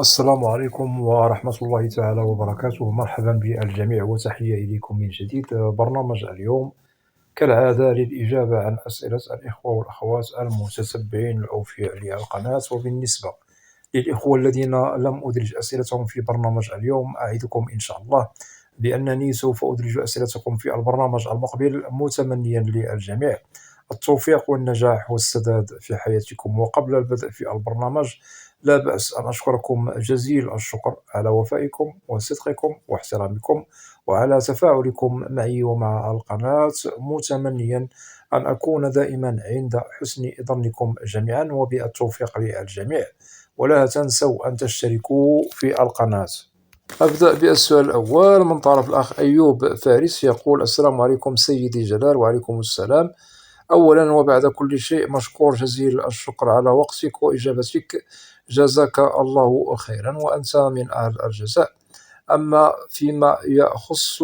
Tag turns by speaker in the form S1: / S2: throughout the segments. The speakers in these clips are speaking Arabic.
S1: السلام عليكم ورحمة الله تعالى وبركاته. مرحبا بالجميع وتحية إليكم من جديد. برنامج اليوم كالعادة للإجابة عن أسئلة الإخوة والأخوات المتتبعين الأوفياء للقناة. وبالنسبة للإخوة الذين لم أدرج أسئلتهم في برنامج اليوم، أعدكم إن شاء الله بأنني سوف أدرج أسئلتكم في البرنامج المقبل، متمنيا للجميع التوفيق والنجاح والسداد في حياتكم. وقبل البدء في البرنامج، لا بأس أن أشكركم جزيل الشكر على وفائكم وصدقكم واحترامكم وعلى تفاعلكم معي ومع القناة، متمنيا أن أكون دائما عند حسن ظنكم جميعا، وبالتوفيق للجميع. ولا تنسوا أن تشتركوا في القناة. أبدأ بالسؤال الأول من طرف الأخ أيوب فارس، يقول: السلام عليكم سيدي جلال. وعليكم السلام. أولا وبعد كل شيء، مشكور جزيل الشكر على وقتك وإجابتك، جزاك الله خيرا، وأنت من أهل الجزاء. أما فيما يخص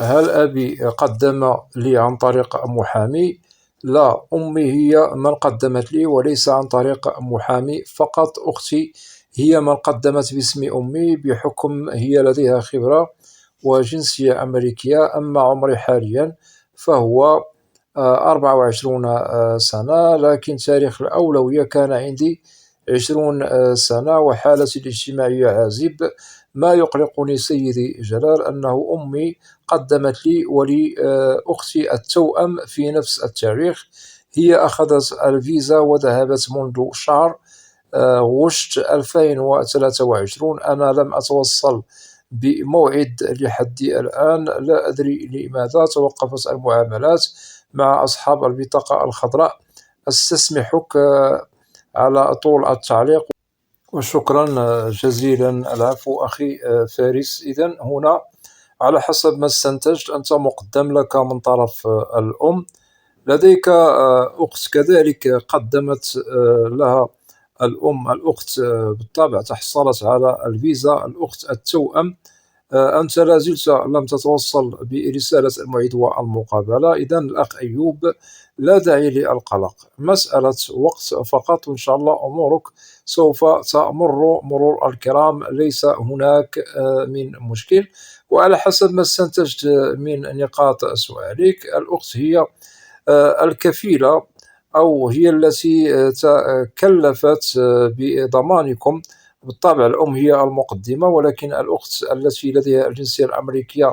S1: هل أبي قدم لي عن طريق محامي؟ لا، أمي هي من قدمت لي وليس عن طريق محامي فقط. أختي هي من قدمت باسم أمي بحكم هي لديها خبرة وجنسية أمريكية. أما عمري حاليا فهو 24 سنة، لكن تاريخ الأولوية كان عندي 20 سنة، وحالتي الاجتماعية عازب. ما يقلقني سيدي جلال أنه أمي قدمت لي ولأختي التوأم في نفس التاريخ. هي أخذت الفيزا وذهبت منذ شهر غشت 2023. أنا لم أتوصل بموعد لحد الآن، لا أدري لماذا توقفت المعاملات مع أصحاب البطاقة الخضراء. أستسمحك على طول التعليق، وشكرا جزيلا. العفو أخي فارس. إذن هنا على حسب ما استنتجت، أنت مقدم لك من طرف الأم، لديك أخت كذلك قدمت لها الأم. الأخت بالطبع تحصلت على الفيزا. الأخت التوأم أنت لا زلت لم تتوصل برسالة الموعد والمقابلة. إذن الأخ أيوب، لا داعي للقلق، مسألة وقت فقط، وإن شاء الله أمورك سوف تمر مرور الكرام، ليس هناك من مشكل. وعلى حسب ما استنتجت من نقاط سؤالك، الأخت هي الكفيلة، أو هي التي تكلفت بضمانكم. بالطبع الأم هي المقدمة، ولكن الأخت التي لديها الجنسية الأمريكية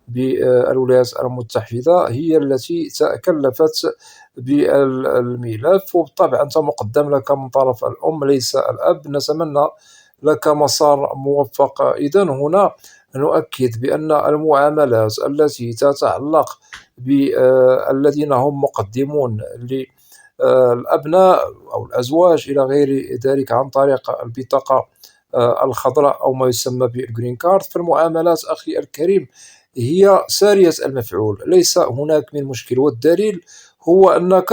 S1: بالولايات المتحدة هي التي تكلفت بالملف. وبالطبع أنت مقدم لك من طرف الأم ليس الأب. نتمنى لك مسار موفق. إذن هنا نؤكد بأن المعاملات التي تتعلق بالذين هم مقدمون للأبناء أو الأزواج إلى غير ذلك عن طريق البطاقة الخضراء أو ما يسمى بالجرين كارد، فالمعاملات أخي الكريم هي سارية المفعول، ليس هناك من مشكل. والدليل هو أنك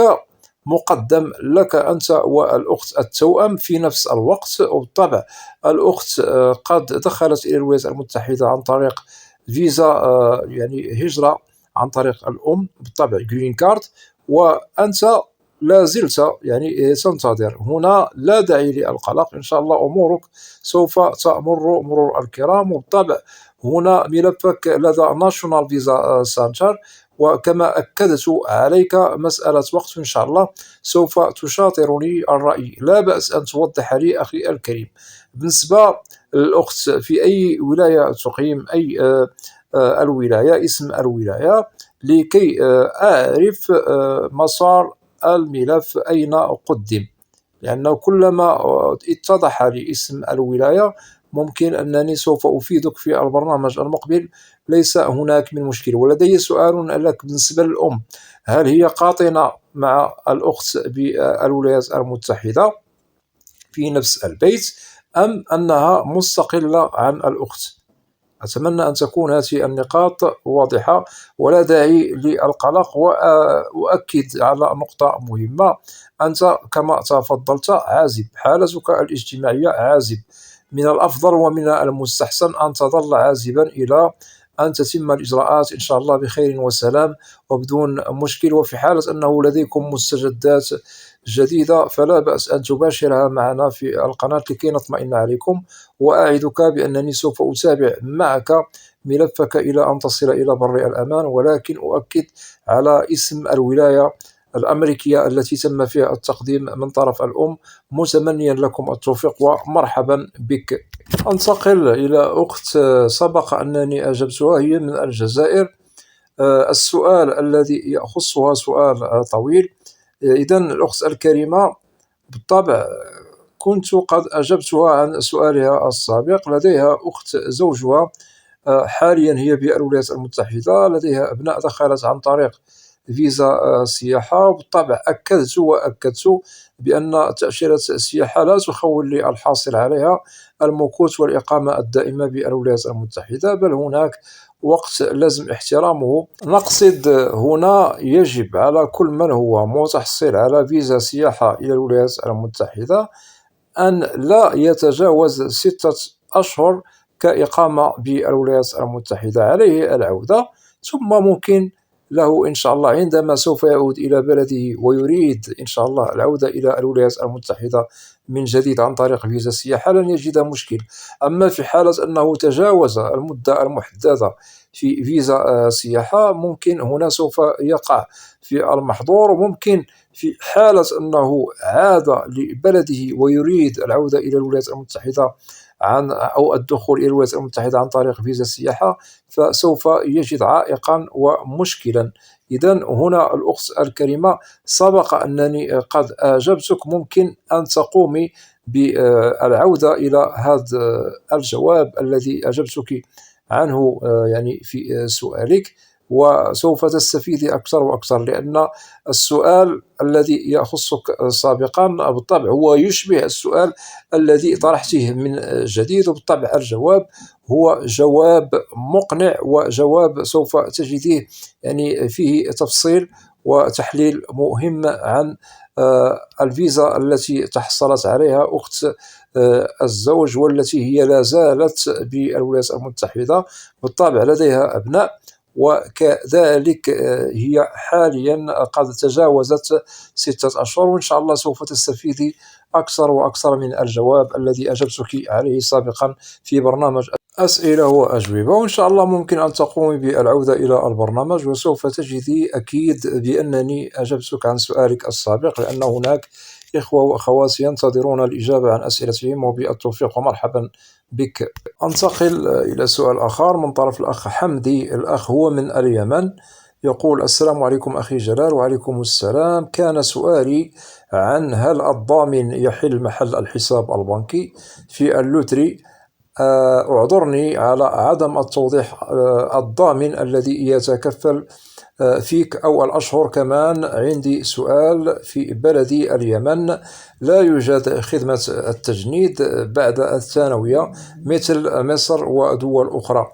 S1: مقدم لك أنت والأخت التوأم في نفس الوقت. وبالطبع الأخت قد دخلت إلى الولايات المتحدة عن طريق فيزا، يعني هجرة عن طريق الأم، بالطبع جرين كارد، وأنت لا زلت يعني تنتظر. هنا لا داعي للقلق، إن شاء الله أمورك سوف تمر مرور الكرام. وبالطبع هنا ملفك لدى ناشونال فيزا سنتر، وكما أكدت عليك مسألة وقت، إن شاء الله سوف تشاطرني الرأي. لا بأس أن توضح لي أخي الكريم بالنسبة للأخت في أي ولاية تقيم، أي الولاية، اسم الولاية، لكي أعرف مسار الملف أين قدم، لأنه كلما اتضح لي اسم الولاية ممكن أنني سوف أفيدك في البرنامج المقبل، ليس هناك من مشكل. ولدي سؤال لك بالنسبة للأم، هل هي قاطنة مع الأخت بالولايات المتحدة في نفس البيت، أم أنها مستقلة عن الأخت؟ أتمنى أن تكون هذه النقاط واضحة، ولا داعي للقلق. وأؤكد على نقطة مهمة، أنت كما تفضلت عازب، حالتك الاجتماعية عازب. من الأفضل ومن المستحسن أن تظل عازبا إلى أن تتم الإجراءات إن شاء الله بخير وسلام وبدون مشكل. وفي حالة أنه لديكم مستجدات جديدة فلا بأس أن تباشرها معنا في القناة لكي نطمئن عليكم، وأعدك بأنني سوف أتابع معك ملفك إلى أن تصل إلى بر الأمان، ولكن أؤكد على اسم الولاية الأمريكية التي تم فيها التقديم من طرف الأم، متمنيا لكم التوفيق ومرحبا بك. أنتقل إلى أخت سبق أنني أجبتها، هي من الجزائر. السؤال الذي يخصها سؤال طويل. إذن الأخت الكريمة بالطبع كنت قد أجبتها عن سؤالها السابق. لديها أخت زوجها حاليا هي بالولايات المتحدة، لديها أبناء دخلت عن طريق فيزا سياحة، وبالطبع أكدت بأن تأشيرة السياحة لا تخول للحاصل عليها المكوث والإقامة الدائمة بالولايات المتحدة، بل هناك وقت لازم احترامه. نقصد هنا يجب على كل من هو متحصل على فيزا سياحة إلى الولايات المتحدة أن لا يتجاوز 6 أشهر كإقامة بالولايات المتحدة، عليه العودة، ثم ممكن له إن شاء الله عندما سوف يعود إلى بلده ويريد إن شاء الله العودة إلى الولايات المتحدة من جديد عن طريق فيزا السياحة لن يجد مشكل. أما في حالة أنه تجاوز المدة المحددة في فيزا سياحة ممكن هنا سوف يقع في المحظور، وممكن في حالة أنه عاد لبلده ويريد العودة إلى الولايات المتحدة أو الدخول إلى الولايات المتحدة عن طريق فيزا السياحة فسوف يجد عائقا ومشكلا. إذن هنا الأخت الكريمة سبق أنني قد أجبتك، ممكن أن تقومي بالعودة إلى هذا الجواب الذي أجبتك عنه يعني في سؤالك، وسوف تستفيدي أكثر وأكثر، لأن السؤال الذي يخصك سابقا بالطبع هو يشبه السؤال الذي طرحته من جديد، وبالطبع الجواب هو جواب مقنع وجواب سوف تجديه يعني فيه تفصيل وتحليل مهم عن الفيزا التي تحصلت عليها أخت الزوج، والتي هي لا زالت بالولايات المتحدة. بالطبع لديها أبناء، وكذلك هي حاليا قد تجاوزت 6 أشهر، وإن شاء الله سوف تستفيدي أكثر وأكثر من الجواب الذي أجبتك عليه سابقا في برنامج أسئلة وأجوبة. وإن شاء الله ممكن أن تقومي بالعودة إلى البرنامج، وسوف تجدي أكيد بأنني أجبتك عن سؤالك السابق، لأن هناك إخوة وأخوات ينتظرون الإجابة عن أسئلتهم، وبالتوفيق ومرحبا بك. أنتقل إلى سؤال آخر من طرف الأخ حمدي. الأخ هو من اليمن، يقول: السلام عليكم أخي جلال. وعليكم السلام. كان سؤالي عن هل الضامن يحل محل الحساب البنكي في اللوتري. أعذرني على عدم التوضيح. الضامن الذي يتكفل فيك أو الأشهر. كمان عندي سؤال: في بلدي اليمن لا يوجد خدمة التجنيد بعد الثانوية مثل مصر ودول أخرى.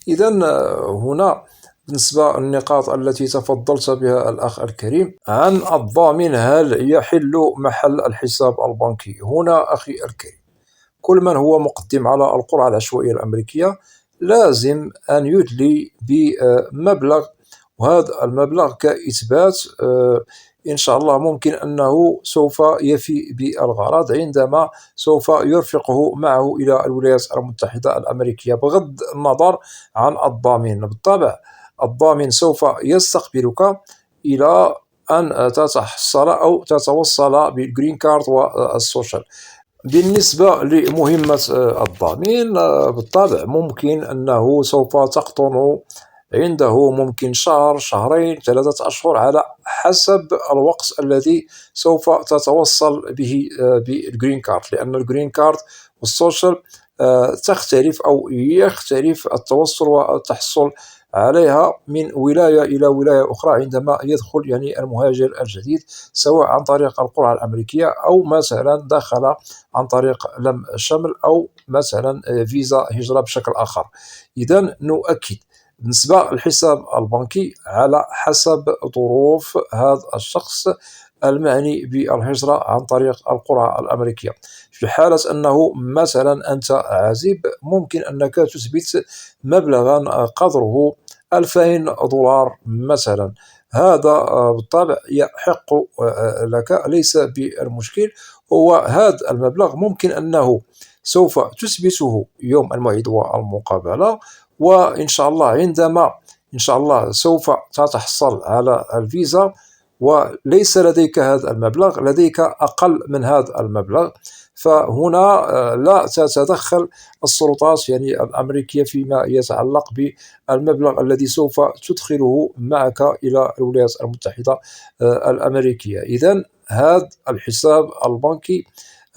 S1: إذن هنا بالنسبة للنقاط التي تفضلت بها الأخ الكريم عن الضامن هل يحل محل الحساب البنكي، هنا أخي الكريم كل من هو مقدم على القرعة العشوائية الأمريكية لازم أن يدلي بمبلغ، وهذا المبلغ كإثبات إن شاء الله ممكن أنه سوف يفي بالغرض عندما سوف يرفقه معه إلى الولايات المتحدة الأمريكية، بغض النظر عن الضامن. بالطبع الضامن سوف يستقبلك إلى أن تتحصل أو تتوصل بالجرين كارد والسوشيال. بالنسبة لمهمة الضامن بالطبع ممكن أنه سوف تقطن عنده ممكن شهر، شهرين، 3 أشهر، على حسب الوقت الذي سوف تتوصل به بالجرين كارد، لأن الجرين كارد والسوشيال تختلف أو يختلف التوصل والتحصل عليها من ولاية إلى ولاية أخرى عندما يدخل يعني المهاجر الجديد، سواء عن طريق القرعة الأمريكية أو مثلا دخل عن طريق لم شمل أو مثلا فيزا هجرة بشكل آخر. إذن نؤكد بالنسبة للحساب البنكي على حسب ظروف هذا الشخص المعني بالهجرة عن طريق القرى الأمريكية. في حالة أنه مثلا أنت عازب، ممكن أنك تثبت مبلغا قدره $2000 مثلا. هذا بالطبع يحق لك، ليس بالمشكل. هو هذا المبلغ ممكن أنه سوف تثبته يوم الموعد والمقابلة، وإن شاء الله عندما إن شاء الله سوف تتحصل على الفيزا وليس لديك هذا المبلغ، لديك أقل من هذا المبلغ، فهنا لا تتدخل السلطات يعني الأمريكية فيما يتعلق بالمبلغ الذي سوف تدخله معك إلى الولايات المتحدة الأمريكية. إذن هذا الحساب البنكي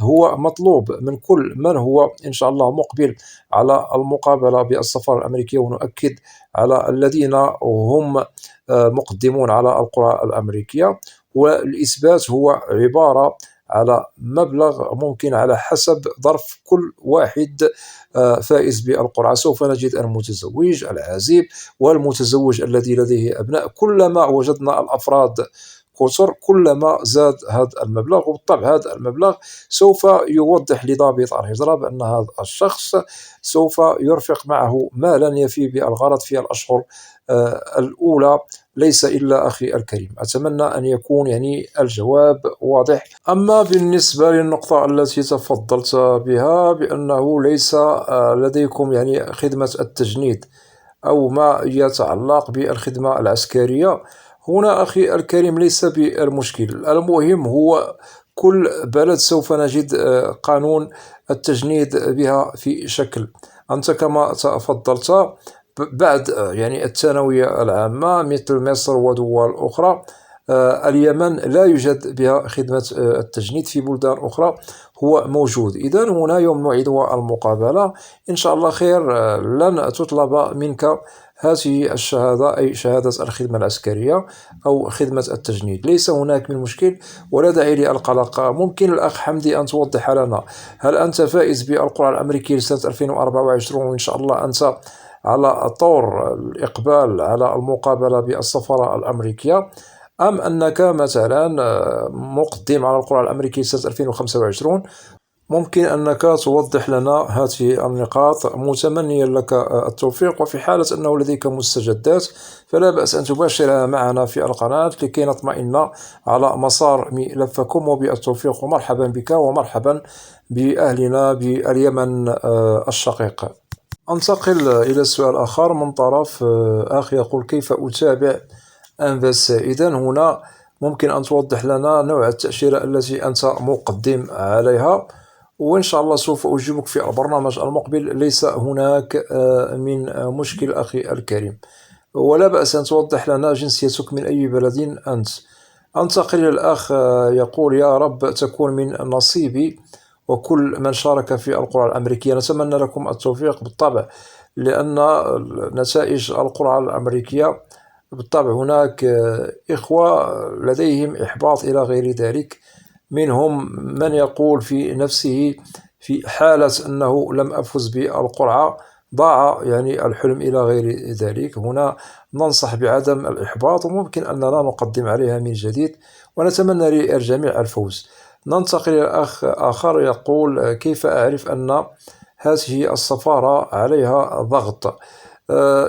S1: هو مطلوب من كل من هو إن شاء الله مقبل على المقابلة بالسفارة الأمريكية، ونؤكد على الذين هم مقدمون على القرى الأمريكية. والإثبات هو عبارة على مبلغ ممكن على حسب ظرف كل واحد فائز بالقرعة. سوف نجد المتزوج، العازب، والمتزوج الذي لديه أبناء. كلما وجدنا الأفراد كثر كلما زاد هذا المبلغ، وبالطبع هذا المبلغ سوف يوضح لضابط الهجرة بأن هذا الشخص سوف يرفق معه ما لن يفي بالغرض في الأشهر الأولى. ليس إلا أخي الكريم، أتمنى أن يكون يعني الجواب واضح. أما بالنسبة للنقطة التي تفضلت بها بأنه ليس لديكم يعني خدمة التجنيد أو ما يتعلق بالخدمة العسكرية، هنا أخي الكريم ليس بالمشكل. المهم هو كل بلد سوف نجد قانون التجنيد بها في شكل. أنت كما تفضلت بعد يعني الثانوية العامة مثل مصر ودول أخرى، اليمن لا يوجد بها خدمة التجنيد، في بلدان أخرى هو موجود. إذن هنا يوم موعد المقابلة إن شاء الله خير، لن تطلب منك هذه الشهادة، أي شهادة الخدمة العسكرية أو خدمة التجنيد. ليس هناك من مشكل ولا داعي للقلق. ممكن الأخ حمدي أن توضح لنا، هل أنت فائز بالقرعة الأمريكية لسنة 2024، وإن شاء الله أنت على طور الإقبال على المقابلة بالسفارة الأمريكية، أم أنك مثلا مقدم على القرعة الأمريكية سنة 2025؟ ممكن أنك توضح لنا هذه النقاط، متمنيا لك التوفيق. وفي حالة أنه لديك مستجدات فلا بأس أن تباشرها معنا في القناة لكي نطمئن على مسار ملفكم. وبالتوفيق، ومرحبا بك ومرحبا بأهلنا باليمن الشقيق. أنتقل إلى السؤال الآخر من طرف أخ يقول: كيف أتابع أنفاس؟ إذن هنا ممكن أن توضح لنا نوع التأشيرة التي أنت مقدم عليها، وإن شاء الله سوف أجيبك في البرنامج المقبل. ليس هناك من مشكل أخي الكريم، ولا بأس أن توضح لنا جنسيتك، من أي بلد أنت. أنتقل إلى الأخ يقول: يا رب تكون من نصيبي وكل من شارك في القرعة الأمريكية. نتمنى لكم التوفيق بالطبع، لأن نتائج القرعة الأمريكية بالطبع هناك إخوة لديهم إحباط إلى غير ذلك. منهم من يقول في نفسه في حالة أنه لم أفز بالقرعة ضاع يعني الحلم إلى غير ذلك. هنا ننصح بعدم الإحباط، وممكن أننا نقدم عليها من جديد، ونتمنى للجميع الفوز. ننتقل إلى أخ آخر يقول: كيف أعرف أن هذه السفارة عليها ضغط؟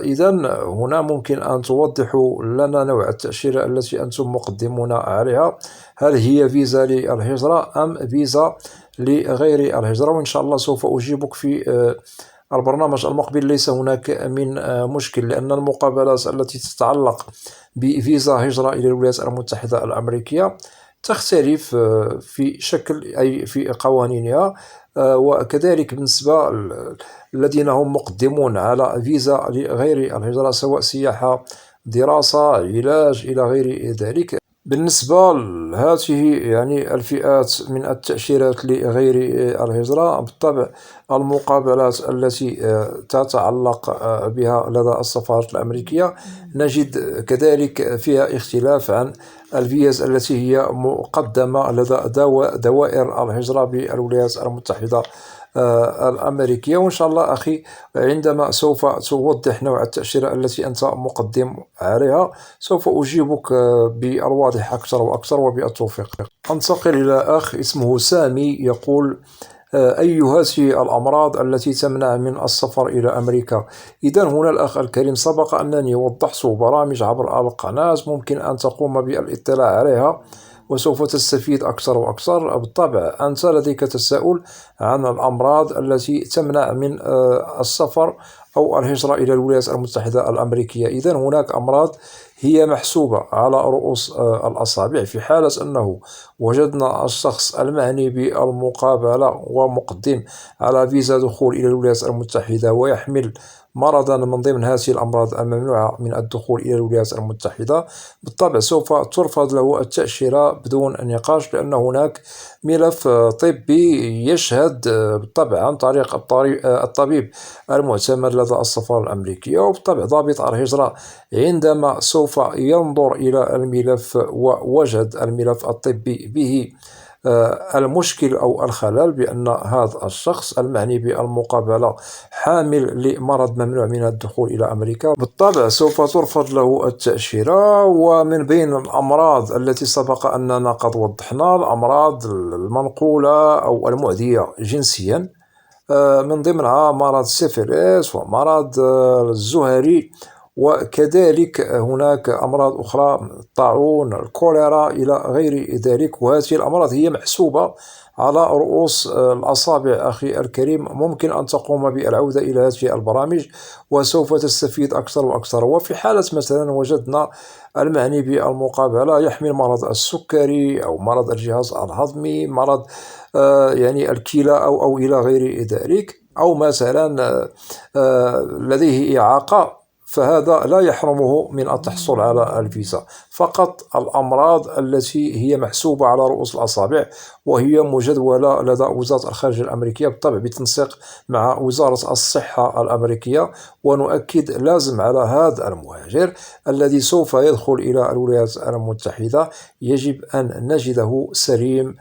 S1: إذن هنا ممكن أن توضحوا لنا نوع التأشيرة التي أنتم مقدمون عليها، هل هي فيزا للهجرة أم فيزا لغير الهجرة؟ وإن شاء الله سوف أجيبك في البرنامج المقبل. ليس هناك من مشكل، لأن المقابلات التي تتعلق بفيزا هجرة إلى الولايات المتحدة الأمريكية تختلف في شكل أي في قوانينها، وكذلك بالنسبة الذين هم مقدمون على فيزا لغير الهجرة، سواء سياحة، دراسة، علاج إلى غير ذلك. بالنسبة لهذه يعني الفئات من التأشيرات لغير الهجرة، بالطبع المقابلات التي تتعلق بها لدى السفارة الأمريكية نجد كذلك فيها اختلاف عن الفيز التي هي مقدمة لدى دوائر الهجرة بالولايات المتحدة الأمريكية. وإن شاء الله أخي عندما سوف توضح نوع التأشيرة التي أنت مقدم عليها سوف أجيبك بالواضح أكثر وأكثر وبالتوفيق. أنتقل إلى أخ اسمه سامي يقول: أي هذه الأمراض التي تمنع من السفر إلى أمريكا؟ إذن هنا الأخ الكريم سبق أنني وضحت برامج عبر القناة ممكن أن تقوم بالاطلاع عليها وسوف تستفيد أكثر وأكثر. بالطبع أنت لديك تساؤل عن الأمراض التي تمنع من السفر أو الهجرة إلى الولايات المتحدة الأمريكية. إذن هناك أمراض هي محسوبة على رؤوس الأصابع. في حالة أنه وجدنا الشخص المعني بالمقابلة ومقدم على فيزا دخول إلى الولايات المتحدة ويحمل مرضا من ضمن هذه الأمراض الممنوعة من الدخول إلى الولايات المتحدة، بالطبع سوف ترفض له التأشيرة بدون نقاش، لأن هناك ملف طبي يشهد بالطبع عن طريق الطبيب المعتمد لدى السفارة الأمريكية. وبالطبع ضابط الهجرة عندما سوف ينظر إلى الملف ووجد الملف الطبي به المشكل أو الخلل بأن هذا الشخص المعني بالمقابلة حامل لمرض ممنوع من الدخول إلى أمريكا، بالطبع سوف ترفض له التأشيرة. ومن بين الأمراض التي سبق أننا قد وضحنا الأمراض المنقولة أو المعدية جنسيا، من ضمنها مرض السيفيليس ومرض الزهري، وكذلك هناك أمراض أخرى الطاعون، الكوليرا إلى غير ذلك. وهذه الأمراض هي محسوبة على رؤوس الأصابع أخي الكريم. ممكن أن تقوم بالعودة إلى هذه البرامج وسوف تستفيد أكثر وأكثر. وفي حالة مثلا وجدنا المعني بالمقابلة يحمل مرض السكري أو مرض الجهاز الهضمي، مرض يعني الكلى أو إلى غير ذلك، أو مثلا لديه إعاقة، فهذا لا يحرمه من التحصل على الفيزا. فقط الأمراض التي هي محسوبة على رؤوس الأصابع وهي مجدولة لدى وزارة الخارجية الأمريكية بالطبع بالتنسيق مع وزارة الصحة الأمريكية. ونؤكد لازم على هذا المهاجر الذي سوف يدخل إلى الولايات المتحدة يجب أن نجده سليم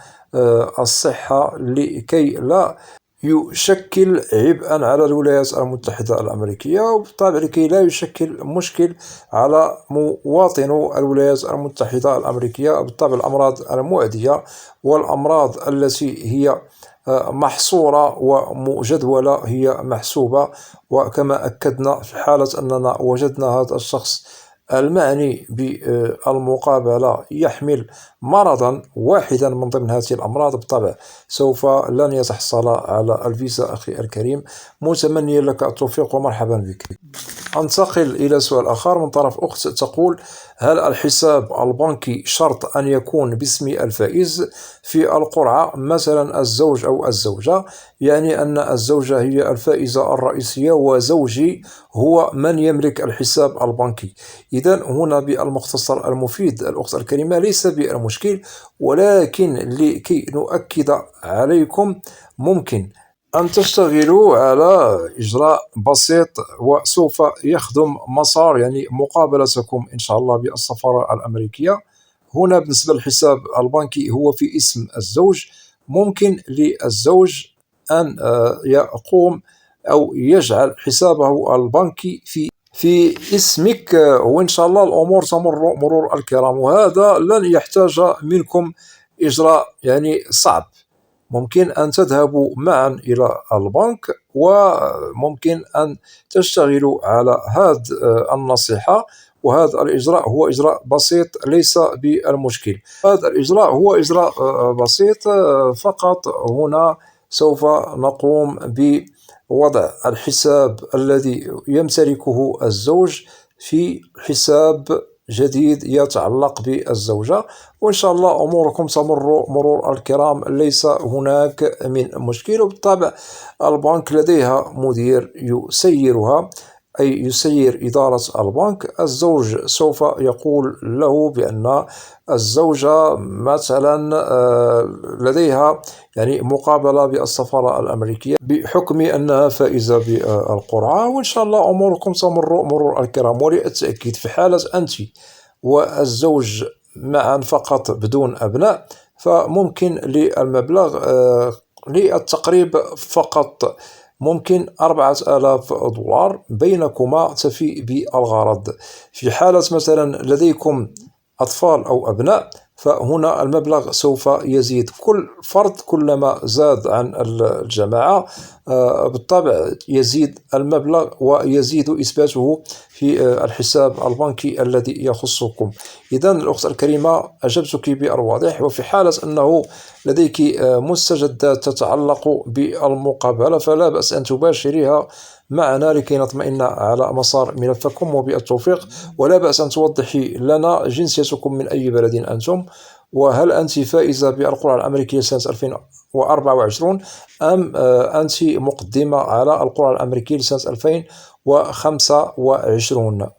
S1: الصحة لكي لا يشكل عبئا على الولايات المتحدة الأمريكية، وبالطبع لكي لا يشكل مشكل على مواطنو الولايات المتحدة الأمريكية. بالطبع الأمراض المعدية والأمراض التي هي محصورة ومجدولة هي محسوبة. وكما أكدنا في حالة أننا وجدنا هذا الشخص المعني بالمقابلة يحمل مرضا واحدا من ضمن هذه الأمراض، بالطبع سوف لن يتحصل على الفيزا أخي الكريم. متمنيا لك التوفيق ومرحبا بك. أنتقل إلى سؤال آخر من طرف أخت تقول: هل الحساب البنكي شرط أن يكون باسم الفائز في القرعة، مثلا الزوج أو الزوجة؟ يعني أن الزوجة هي الفائزة الرئيسية وزوجي هو من يملك الحساب البنكي. إذن هنا بالمختصر المفيد الأخت الكريمة ليس بالمشكل، ولكن لكي نؤكد عليكم ممكن أن تشتغلوا على إجراء بسيط وسوف يخدم مسار يعني مقابلتكم إن شاء الله بالسفارة الأمريكية. هنا بالنسبة للحساب البنكي هو في اسم الزوج، ممكن للزوج أن يقوم أو يجعل حسابه البنكي في اسمك، وإن شاء الله الأمور تمر مرور الكرام. وهذا لن يحتاج منكم إجراء يعني صعب. ممكن أن تذهبوا معا إلى البنك وممكن أن تشتغلوا على هذه النصيحة، وهذا الإجراء هو إجراء بسيط ليس بالمشكل. هذا الإجراء هو إجراء بسيط فقط. هنا سوف نقوم بوضع الحساب الذي يمتلكه الزوج في حساب جديد يتعلق بالزوجة، وإن شاء الله أموركم تمر مرور الكرام، ليس هناك من مشكل. وبالطبع البنك لديها مدير يسيرها، أي يسير إدارة البنك. الزوج سوف يقول له بأن الزوجة مثلا لديها يعني مقابلة بالسفارة الأمريكية بحكم أنها فائزة بالقرعة، وإن شاء الله أموركم تمر مرور الكرام. وللتأكيد في حالة أنت والزوج معا فقط بدون أبناء، فممكن للمبلغ للتقريب فقط ممكن 4000 دولار بينكما تفي بالغرض. في حالة مثلا لديكم أطفال أو أبناء، فهنا المبلغ سوف يزيد، كل فرد كلما زاد عن الجماعة بالطبع يزيد المبلغ ويزيد إثباته في الحساب البنكي الذي يخصكم. إذن الأخت الكريمة أجبتك بالواضح، وفي حالة أنه لديك مستجدات تتعلق بالمقابلة فلا بأس أن تباشريها معنا لكي نطمئن على مسار ملفكم، وبالتوفيق. ولا بأس أن توضحي لنا جنسيتكم، من أي بلد أنتم، وهل أنت فائزة بالقرعة الأمريكية سنة 2024 أم أنت مقدمة على القرعة الأمريكية لسنة 2025.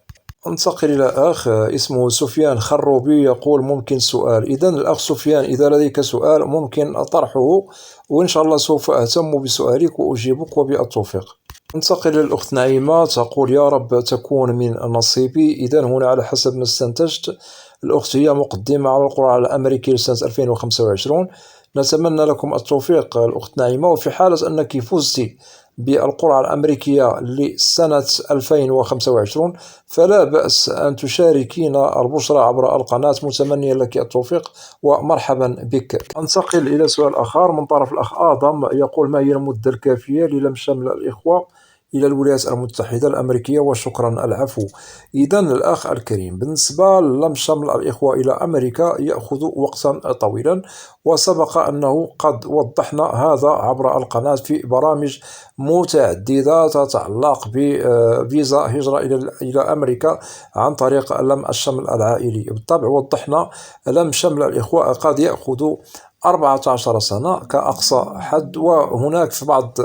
S1: انتقل إلى أخ اسمه سفيان خروبي يقول: ممكن سؤال؟ إذا الأخ سفيان، إذا لديك سؤال ممكن طرحه، وإن شاء الله سوف أهتم بسؤالك وأجيبك وبالتوفيق. انتقل للأخت نعيمة تقول: يا رب تكون من نصيبي. إذا هنا على حسب ما استنتجت الأخت هي مقدمة على القرعة الأمريكية لسنة 2025. نتمنى لكم التوفيق الأخت نعيمة، وفي حالة أنك فزت بالقرعة الأمريكية لسنة 2025 فلا بأس أن تشاركينا البشرى عبر القناة، متمنيا لك التوفيق ومرحبا بك. أنتقل إلى سؤال آخر من طرف الأخ آدم يقول: ما هي المدة الكافية للم شمل الإخوة إلى الولايات المتحدة الأمريكية؟ وشكرا. العفو. إذا الأخ الكريم، بالنسبة للم شمل الإخوة إلى أمريكا يأخذ وقتا طويلا، وسبق أنه قد وضحنا هذا عبر القناة في برامج متعددة تتعلق بفيزا هجرة إلى أمريكا عن طريق لم الشمل العائلي. بالطبع وضحنا لم شمل الإخوة قد يأخذ 14 سنة كأقصى حد، وهناك في بعض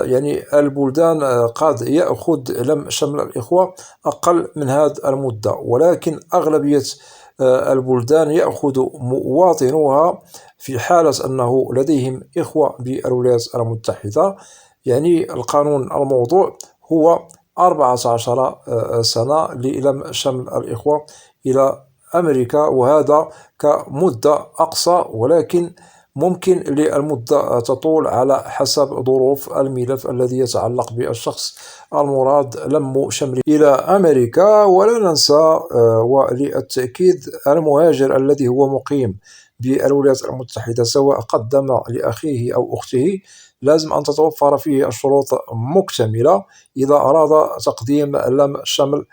S1: يعني البلدان قد يأخذ لم شمل الإخوة أقل من هذه المدة، ولكن أغلبية البلدان يأخذ مواطنوها في حالة أنه لديهم إخوة بالولايات المتحدة. يعني القانون الموضوع هو 14 سنة للم شمل الإخوة إلى أمريكا، وهذا كمدة أقصى، ولكن ممكن للمدة تطول على حسب ظروف الملف الذي يتعلق بالشخص المراد لم شمله إلى أمريكا. ولا ننسى وللتأكيد المهاجر الذي هو مقيم بالولايات المتحدة سواء قدم لأخيه أو أخته لازم أن تتوفر فيه الشروط مكتملة إذا أراد تقديم لم شمل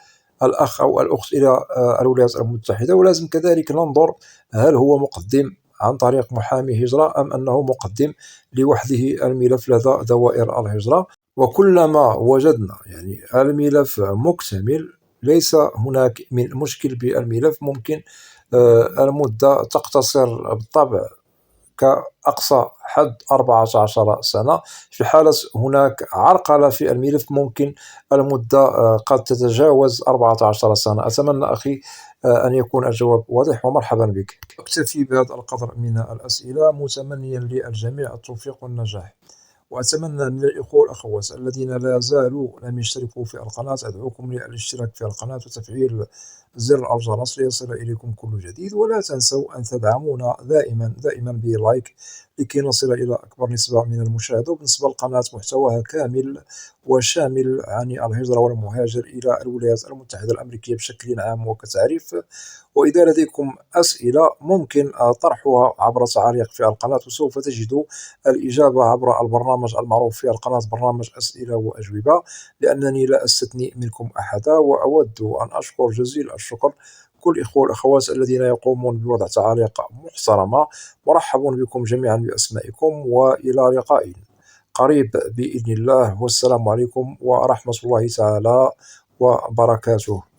S1: الأخ أو الأخت إلى الولايات المتحدة. ولازم كذلك ننظر هل هو مقدم عن طريق محامي هجرة أم أنه مقدم لوحده الملف لدى دوائر الهجرة. وكلما وجدنا يعني الملف مكتمل ليس هناك من مشكل بالملف، ممكن المدة تقتصر بالطبع كأقصى حد 14 سنة. في حالة هناك عرقلة في الملف ممكن المدة قد تتجاوز 14 سنة. أتمنى أخي أن يكون الجواب واضح، ومرحبا بك. أكتفي بهذا القدر من الأسئلة، متمنيا للجميع التوفيق والنجاح. وأتمنى من الإخوة والأخوات الذين لا زالوا لم يشتركوا في القناة أدعوكم للاشتراك في القناة وتفعيل زر الجرس ليصل إليكم كل جديد. ولا تنسوا أن تدعمونا دائما بلايك لكي نصل إلى أكبر نسبة من المشاهدة. وبالنسبة للقناة محتواها كامل وشامل عن الهجرة والمهاجر إلى الولايات المتحدة الأمريكية بشكل عام وكتعريف. وإذا لديكم أسئلة ممكن طرحها عبر تعليق في القناة، وسوف تجدوا الإجابة عبر البرنامج المعروف في القناة برنامج أسئلة وأجوبة، لأنني لا أستثني منكم أحدا. وأود أن أشكر جزيل الشكر كل الإخوة والأخوات الذين يقومون بوضع تعاليق محترمة. مرحب بكم جميعا بأسمائكم، وإلى لقاء قريب بإذن الله، والسلام عليكم ورحمة الله تعالى وبركاته.